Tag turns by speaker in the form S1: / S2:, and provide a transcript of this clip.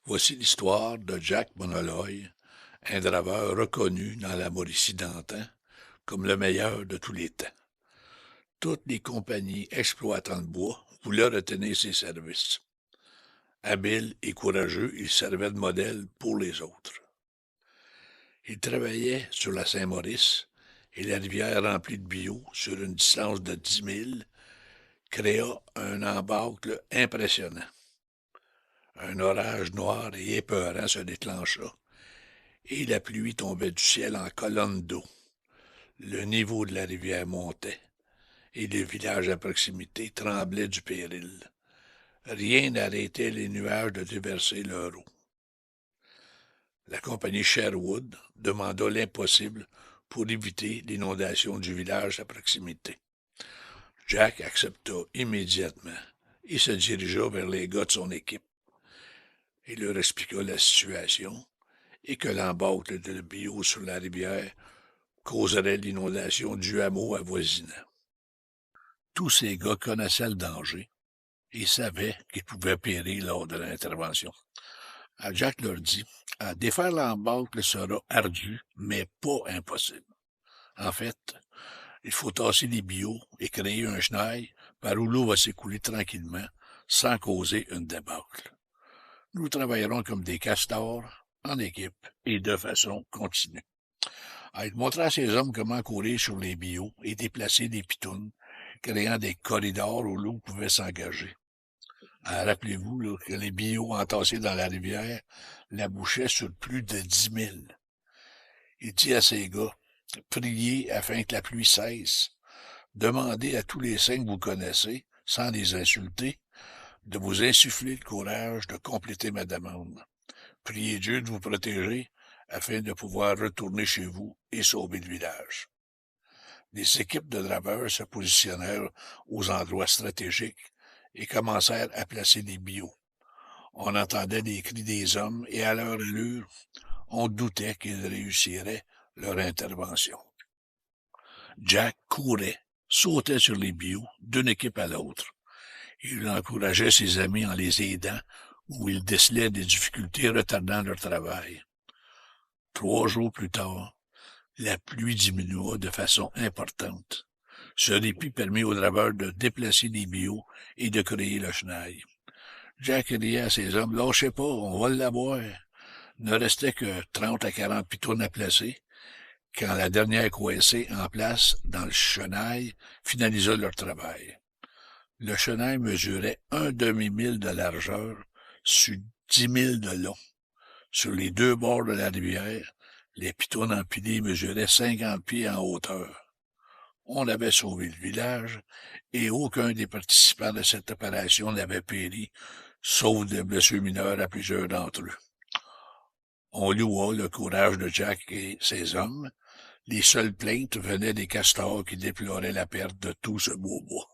S1: Voici l'histoire de Jack Monoloy, un draveur reconnu dans la Mauricie d'antan comme le meilleur de tous les temps. Toutes les compagnies exploitant le bois voulaient retenir ses services. Habile et courageux, il servait de modèle pour les autres. Il travaillait sur la Saint-Maurice et la rivière remplie de bio sur une distance de 10 milles créa un embâcle impressionnant. Un orage noir et épeurant se déclencha et la pluie tombait du ciel en colonnes d'eau. Le niveau de la rivière montait et le village à proximité tremblait du péril. Rien n'arrêtait les nuages de déverser leur eau. La compagnie Sherwood demanda l'impossible pour éviter l'inondation du village à proximité. Jack accepta immédiatement et se dirigea vers les gars de son équipe. Il leur expliqua la situation et que l'embâcle de bio sur la rivière causerait l'inondation du hameau avoisinant. Tous ces gars connaissaient le danger et savaient qu'ils pouvaient périr lors de l'intervention. Jack leur dit, défaire l'embâcle sera ardu, mais pas impossible. En fait, il faut tasser les bio et créer un chenal par où l'eau va s'écouler tranquillement, sans causer une débâcle. Nous travaillerons comme des castors, en équipe et de façon continue. Il montra à ses hommes comment courir sur les bio et déplacer des pitounes, créant des corridors où l'eau pouvait s'engager. Rappelez-vous là, que les bio entassés dans la rivière la bouchaient sur plus de 10 000. Il dit à ses gars, priez afin que la pluie cesse. Demandez à tous les saints que vous connaissez, sans les insulter, de vous insuffler le courage de compléter ma demande. Priez Dieu de vous protéger afin de pouvoir retourner chez vous et sauver le village. Les équipes de draveurs se positionnèrent aux endroits stratégiques et commencèrent à placer des bio. On entendait les cris des hommes et à leur allure, on doutait qu'ils réussiraient leur intervention. Jack courait, sautait sur les bio, d'une équipe à l'autre. Il encourageait ses amis en les aidant, où il décelait des difficultés retardant leur travail. 3 jours plus tard, la pluie diminua de façon importante. Ce répit permit aux draveurs de déplacer les bio et de créer le chenal. Jack riait à ses hommes, « Lâchez pas, on va l'avoir. » Il ne restait que 30 à 40 pitounes à placer, quand la dernière coincée en place dans le chenal finalisa leur travail. Le chenal mesurait un demi-mille de largeur sur 10 000 de long. Sur les 2 bords de la rivière, les pitounes empilées mesuraient 50 pieds en hauteur. On avait sauvé le village et aucun des participants de cette opération n'avait péri, sauf des blessures mineures à plusieurs d'entre eux. On loua le courage de Jack et ses hommes. Les seules plaintes venaient des castors qui déploraient la perte de tout ce beau bois.